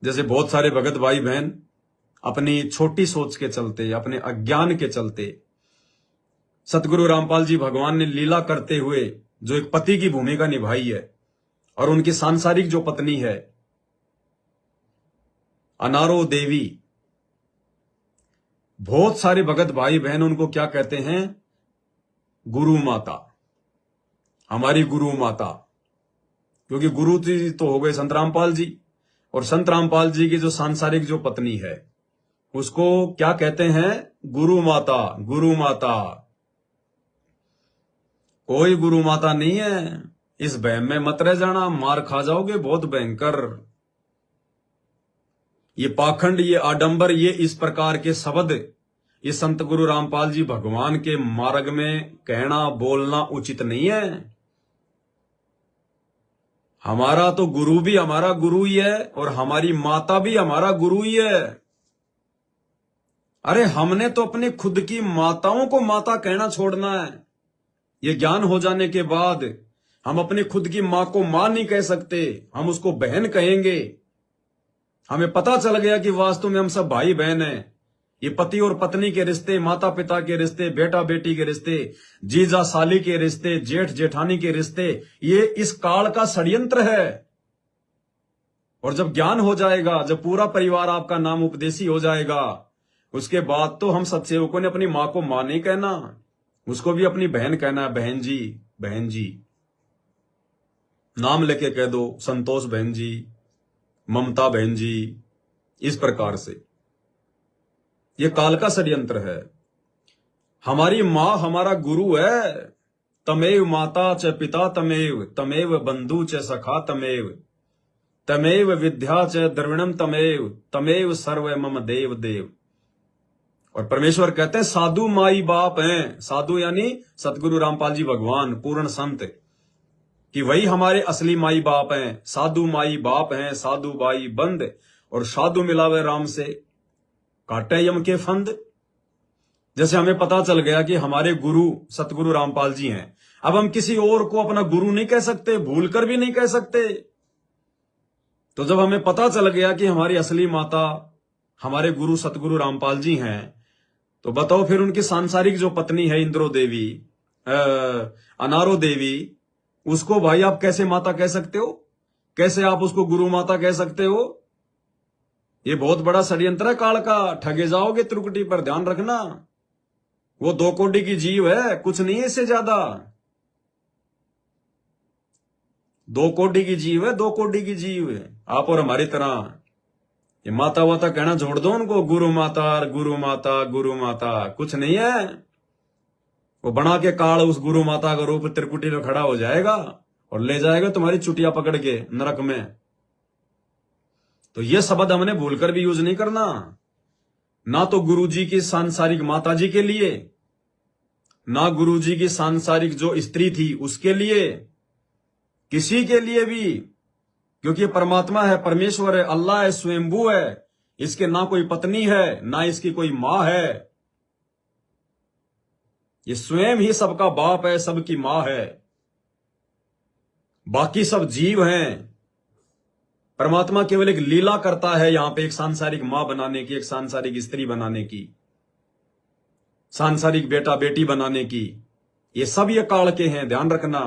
जैसे बहुत सारे भगत भाई बहन अपनी छोटी सोच के चलते, अपने अज्ञान के चलते सतगुरु रामपाल जी भगवान ने लीला करते हुए जो एक पति की भूमिका निभाई है और उनकी सांसारिक जो पत्नी है अनारो देवी, बहुत सारे भगत भाई बहन उनको क्या कहते हैं? गुरु माता, हमारी गुरु माता। क्योंकि गुरु जी तो हो गए संत रामपाल जी, और संत रामपाल जी की जो सांसारिक जो पत्नी है उसको क्या कहते हैं? गुरु माता। गुरु माता, कोई गुरु माता नहीं है। इस बहम में मत रह जाना, मार खा जाओगे बहुत भयंकर। ये पाखंड, ये आडंबर, ये इस प्रकार के शब्द इस संत गुरु रामपाल जी भगवान के मार्ग में कहना बोलना उचित नहीं है। हमारा तो गुरु भी हमारा गुरु ही है और हमारी माता भी हमारा गुरु ही है। अरे हमने तो अपने खुद की माताओं को माता कहना छोड़ना है। ये ज्ञान हो जाने के बाद हम अपने खुद की मां को मां नहीं कह सकते, हम उसको बहन कहेंगे। हमें पता चल गया कि वास्तव में हम सब भाई बहन हैं। ये पति और पत्नी के रिश्ते, माता पिता के रिश्ते, बेटा बेटी के रिश्ते, जीजा साली के रिश्ते, जेठ जेठानी के रिश्ते, ये इस काल का षड्यंत्र है। और जब ज्ञान हो जाएगा, जब पूरा परिवार आपका नाम उपदेशी हो जाएगा, उसके बाद तो हम सत्सेवकों ने अपनी मां को मां नहीं कहना, उसको भी अपनी बहन कहना है। बहन जी, बहन जी नाम लेके कह दो, संतोष बहन जी, ममता बहन जी, इस प्रकार से। ये काल का षड्यंत्र है। हमारी मां हमारा गुरु है। तमेव माता च पिता तमेव, तमेव बंधु च सखा तमेव, तमेव विद्या च द्रविणम तमेव, तमेव सर्व मम देव देव। और परमेश्वर कहते हैं साधु माई बाप हैं। साधु यानी सतगुरु रामपाल जी भगवान, पूर्ण संत, कि वही हमारे असली माई बाप हैं। साधु माई बाप हैं, साधु बाई बंद, और साधु मिलावे राम से काटे यम के फंद। जैसे हमें पता चल गया कि हमारे गुरु सतगुरु रामपाल जी हैं, अब हम किसी और को अपना गुरु नहीं कह सकते, भूलकर भी नहीं कह सकते। तो जब हमें पता चल गया कि हमारी असली माता हमारे गुरु सतगुरु रामपाल जी हैं, तो बताओ फिर उनकी सांसारिक जो पत्नी है इंद्रो देवी, अनारो देवी, उसको भाई आप कैसे माता कह सकते हो? कैसे आप उसको गुरु माता कह सकते हो? ये बहुत बड़ा षड्यंत्र है काल का। ठगे जाओगे त्रुकटी पर, ध्यान रखना। वो 2 कोटि की जीव है, कुछ नहीं है इससे ज्यादा। 2 कोटि की जीव है, 2 कोटि की जीव है। आप और हमारी तरह ये माता वाता कहना छोड़ दो उनको। गुरु माता, गुरु माता, गुरु माता कुछ नहीं है। वो बना के काल उस गुरु माता का रूप त्रिकुटी में खड़ा हो जाएगा और ले जाएगा तुम्हारी चुटिया पकड़ के नरक में। तो ये शब्द हमने भूलकर भी यूज नहीं करना। ना तो गुरु जी की सांसारिक माता जी के लिए, ना गुरु जी की सांसारिक जो स्त्री थी उसके लिए, किसी के लिए भी। क्योंकि ये परमात्मा है, परमेश्वर है, अल्लाह है, स्वयंभू है। इसके ना कोई पत्नी है, ना इसकी कोई मां है। ये स्वयं ही सबका बाप है, सबकी मां है। बाकी सब जीव हैं। परमात्मा केवल एक लीला करता है यहां पे, एक सांसारिक मां बनाने की, एक सांसारिक स्त्री बनाने की, सांसारिक बेटा बेटी बनाने की। ये सब ये काल के हैं, ध्यान रखना।